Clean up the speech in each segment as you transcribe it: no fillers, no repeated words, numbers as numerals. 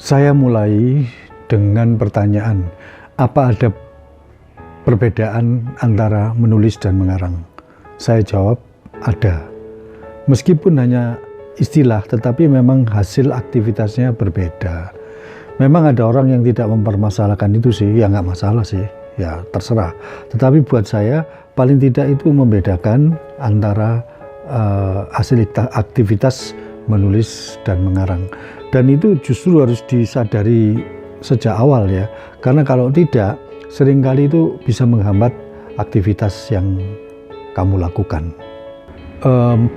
Saya mulai dengan pertanyaan, apa ada perbedaan antara menulis dan mengarang? Saya jawab, ada. Meskipun hanya istilah, tetapi memang hasil aktivitasnya berbeda. Memang ada orang yang tidak mempermasalahkan itu sih, ya nggak masalah sih, ya terserah. Tetapi buat saya, paling tidak itu membedakan antara hasil aktivitas menulis dan mengarang. Dan itu justru harus disadari sejak awal ya, karena kalau tidak, seringkali itu bisa menghambat aktivitas yang kamu lakukan.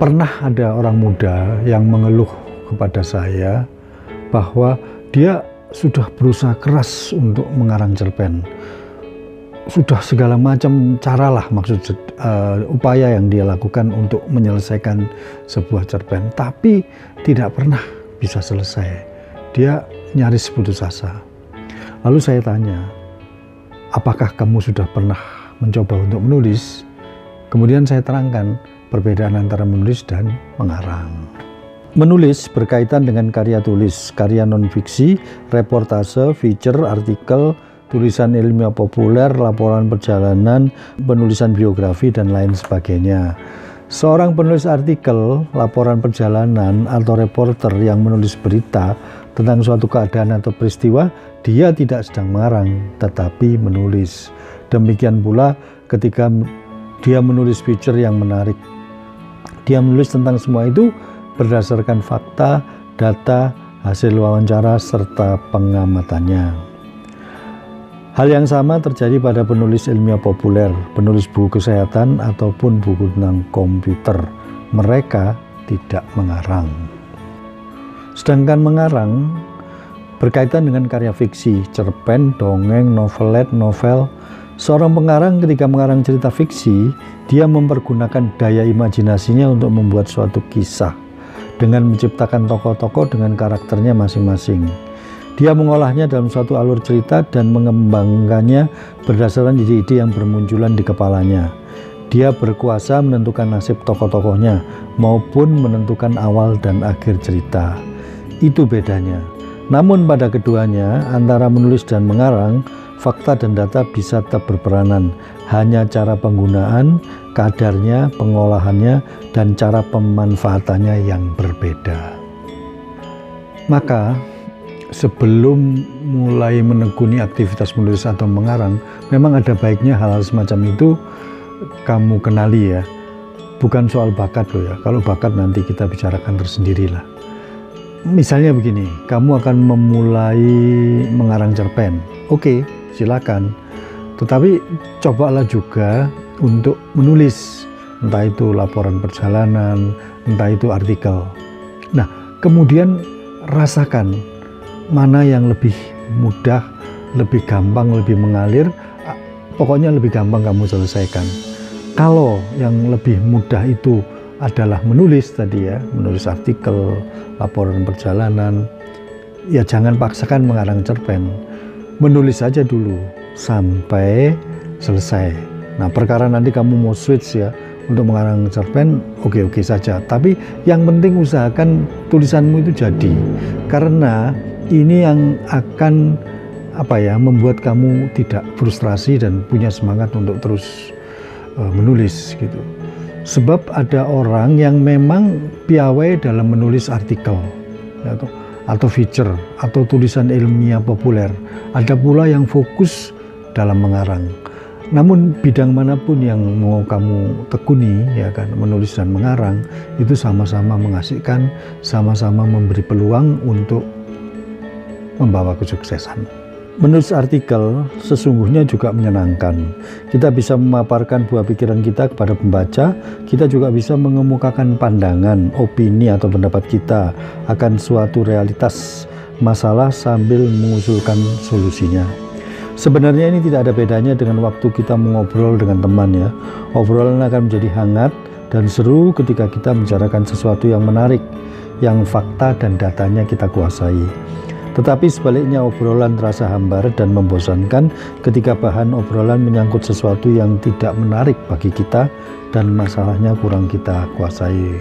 Pernah ada orang muda yang mengeluh kepada saya bahwa dia sudah berusaha keras untuk mengarang cerpen. Sudah segala macam caralah, upaya yang dia lakukan untuk menyelesaikan sebuah cerpen, tapi tidak pernah bisa selesai. Dia nyaris putus asa. Lalu saya tanya, apakah kamu sudah pernah mencoba untuk menulis? Kemudian saya terangkan perbedaan antara menulis dan mengarang. Menulis berkaitan dengan karya tulis, karya non-fiksi, reportase, feature, artikel, tulisan ilmiah populer, laporan perjalanan, penulisan biografi, dan lain sebagainya. Seorang penulis artikel, laporan perjalanan, atau reporter yang menulis berita tentang suatu keadaan atau peristiwa, dia tidak sedang mengarang, tetapi menulis. Demikian pula ketika dia menulis feature yang menarik. Dia menulis tentang semua itu berdasarkan fakta, data, hasil wawancara, serta pengamatannya. Hal yang sama terjadi pada penulis ilmiah populer, penulis buku kesehatan, ataupun buku tentang komputer. Mereka tidak mengarang. Sedangkan mengarang berkaitan dengan karya fiksi, cerpen, dongeng, novelet, novel. Seorang pengarang ketika mengarang cerita fiksi, dia mempergunakan daya imajinasinya untuk membuat suatu kisah dengan menciptakan tokoh-tokoh dengan karakternya masing-masing. Dia mengolahnya dalam suatu alur cerita dan mengembangkannya berdasarkan ide-ide yang bermunculan di kepalanya. Dia berkuasa menentukan nasib tokoh-tokohnya maupun menentukan awal dan akhir cerita. Itu bedanya. Namun pada keduanya, antara menulis dan mengarang, fakta dan data bisa tetap berperanan. Hanya cara penggunaan, kadarnya, pengolahannya, dan cara pemanfaatannya yang berbeda. Maka, sebelum mulai menekuni aktivitas menulis atau mengarang, memang ada baiknya hal-hal semacam itu kamu kenali ya. Bukan soal bakat loh ya, kalau bakat nanti kita bicarakan tersendirilah. Misalnya begini, kamu akan memulai mengarang cerpen. Oke, silakan. Tetapi cobalah juga untuk menulis, entah itu laporan perjalanan, entah itu artikel. Nah, kemudian rasakan mana yang lebih mudah, lebih gampang, lebih mengalir, pokoknya lebih gampang kamu selesaikan. Kalau yang lebih mudah itu adalah menulis tadi ya, menulis artikel, laporan perjalanan, ya jangan paksakan mengarang cerpen. Menulis saja dulu sampai selesai. Nah, perkara nanti kamu mau switch ya untuk mengarang cerpen, oke saja. Tapi yang penting usahakan tulisanmu itu jadi. Karena ini yang akan membuat kamu tidak frustrasi dan punya semangat untuk terus menulis gitu. Sebab ada orang yang memang piawai dalam menulis artikel atau feature atau tulisan ilmiah populer. Ada pula yang fokus dalam mengarang. Namun bidang manapun yang mau kamu tekuni ya kan, menulis dan mengarang itu sama-sama mengasihkan, sama-sama memberi peluang untuk membawa kesuksesan. Menulis artikel sesungguhnya juga menyenangkan. Kita bisa memaparkan buah pikiran kita kepada pembaca, kita juga bisa mengemukakan pandangan, opini atau pendapat kita akan suatu realitas masalah sambil mengusulkan solusinya. Sebenarnya ini tidak ada bedanya dengan waktu kita mengobrol dengan teman ya. Obrolan akan menjadi hangat dan seru ketika kita membicarakan sesuatu yang menarik, yang fakta dan datanya kita kuasai. Tetapi sebaliknya obrolan terasa hambar dan membosankan ketika bahan obrolan menyangkut sesuatu yang tidak menarik bagi kita dan masalahnya kurang kita kuasai.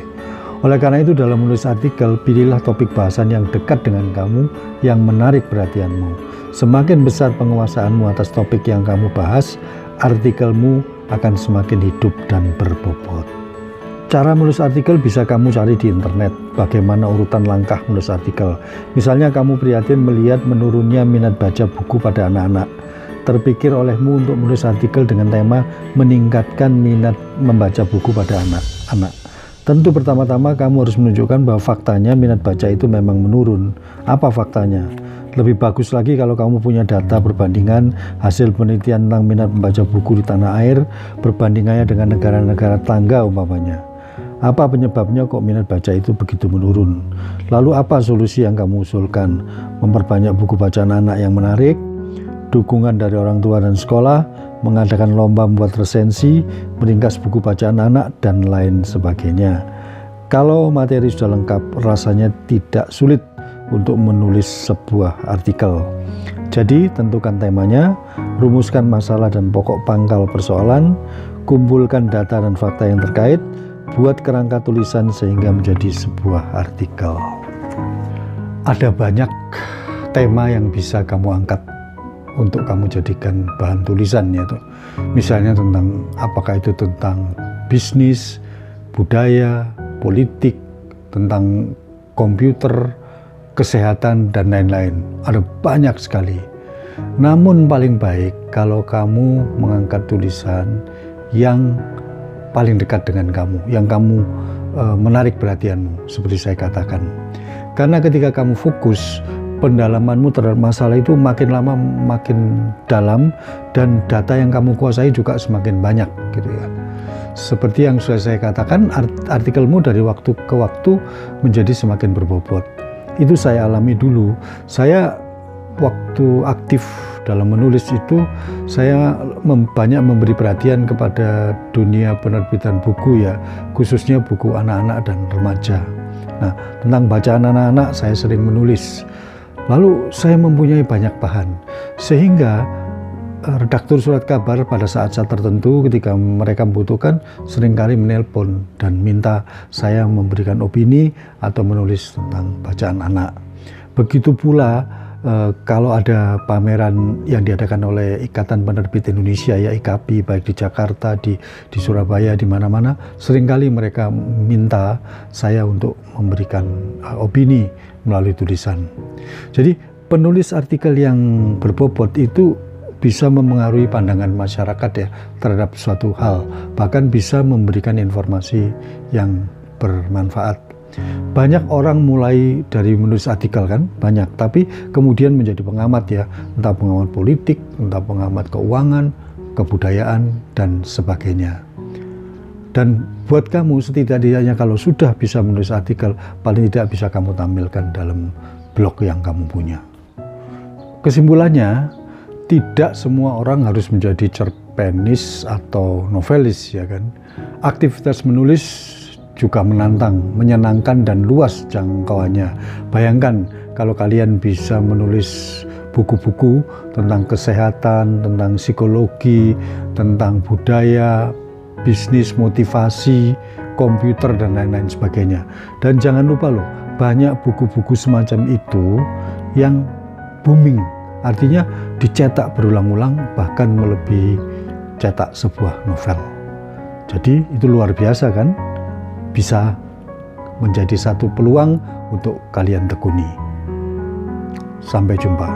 Oleh karena itu dalam menulis artikel, pilihlah topik bahasan yang dekat dengan kamu, yang menarik perhatianmu. Semakin besar penguasaanmu atas topik yang kamu bahas, artikelmu akan semakin hidup dan berbobot. Cara menulis artikel bisa kamu cari di internet, bagaimana urutan langkah menulis artikel. Misalnya kamu prihatin melihat menurunnya minat baca buku pada anak-anak. Terpikir olehmu untuk menulis artikel dengan tema meningkatkan minat membaca buku pada anak-anak. Tentu pertama-tama kamu harus menunjukkan bahwa faktanya minat baca itu memang menurun. Apa faktanya? Lebih bagus lagi kalau kamu punya data perbandingan hasil penelitian tentang minat membaca buku di tanah air, perbandingannya dengan negara-negara tetangga umpamanya. Apa penyebabnya kok minat baca itu begitu menurun? Lalu apa solusi yang kamu usulkan? Memperbanyak buku bacaan anak yang menarik, dukungan dari orang tua dan sekolah, mengadakan lomba membuat resensi, meringkas buku bacaan anak, dan lain sebagainya. Kalau materi sudah lengkap, rasanya tidak sulit untuk menulis sebuah artikel. Jadi tentukan temanya, rumuskan masalah dan pokok pangkal persoalan, kumpulkan data dan fakta yang terkait, buat kerangka tulisan sehingga menjadi sebuah artikel. Ada banyak tema yang bisa kamu angkat untuk kamu jadikan bahan tulisan, yaitu misalnya tentang apakah itu tentang bisnis, budaya, politik, tentang komputer, kesehatan, dan lain-lain. Ada banyak sekali. Namun paling baik kalau kamu mengangkat tulisan yang paling dekat dengan kamu, yang kamu menarik perhatianmu, seperti saya katakan. Karena ketika kamu fokus, pendalamanmu terhadap masalah itu makin lama makin dalam, dan data yang kamu kuasai juga semakin banyak gitu ya. Seperti yang sudah saya katakan, artikelmu dari waktu ke waktu menjadi semakin berbobot. Itu saya alami dulu. Saya waktu aktif dalam menulis itu, saya banyak memberi perhatian kepada dunia penerbitan buku ya, khususnya buku anak-anak dan remaja. Nah, tentang bacaan anak-anak saya sering menulis. Lalu saya mempunyai banyak bahan, sehingga redaktur surat kabar pada saat-saat tertentu ketika mereka membutuhkan seringkali menelpon dan minta saya memberikan opini atau menulis tentang bacaan anak. Begitu pula kalau ada pameran yang diadakan oleh Ikatan Penerbit Indonesia ya IKAPI, baik di Jakarta, di Surabaya, di mana-mana, seringkali mereka minta saya untuk memberikan opini melalui tulisan. Jadi penulis artikel yang berbobot itu bisa memengaruhi pandangan masyarakat ya terhadap suatu hal, bahkan bisa memberikan informasi yang bermanfaat. Banyak orang mulai dari menulis artikel kan, banyak, tapi kemudian menjadi pengamat ya, entah pengamat politik, entah pengamat keuangan, kebudayaan, dan sebagainya. Dan buat kamu setidaknya kalau sudah bisa menulis artikel, paling tidak bisa kamu tampilkan dalam blog yang kamu punya. Kesimpulannya, tidak semua orang harus menjadi cerpenis atau novelis ya kan. Aktivitas menulis juga menantang, menyenangkan, dan luas jangkauannya. Bayangkan kalau kalian bisa menulis buku-buku tentang kesehatan, tentang psikologi, tentang budaya, bisnis, motivasi, komputer, dan lain-lain sebagainya. Dan jangan lupa loh, banyak buku-buku semacam itu yang booming, artinya dicetak berulang-ulang, bahkan melebihi cetak sebuah novel. Jadi itu luar biasa kan, bisa menjadi satu peluang untuk kalian tekuni. Sampai jumpa.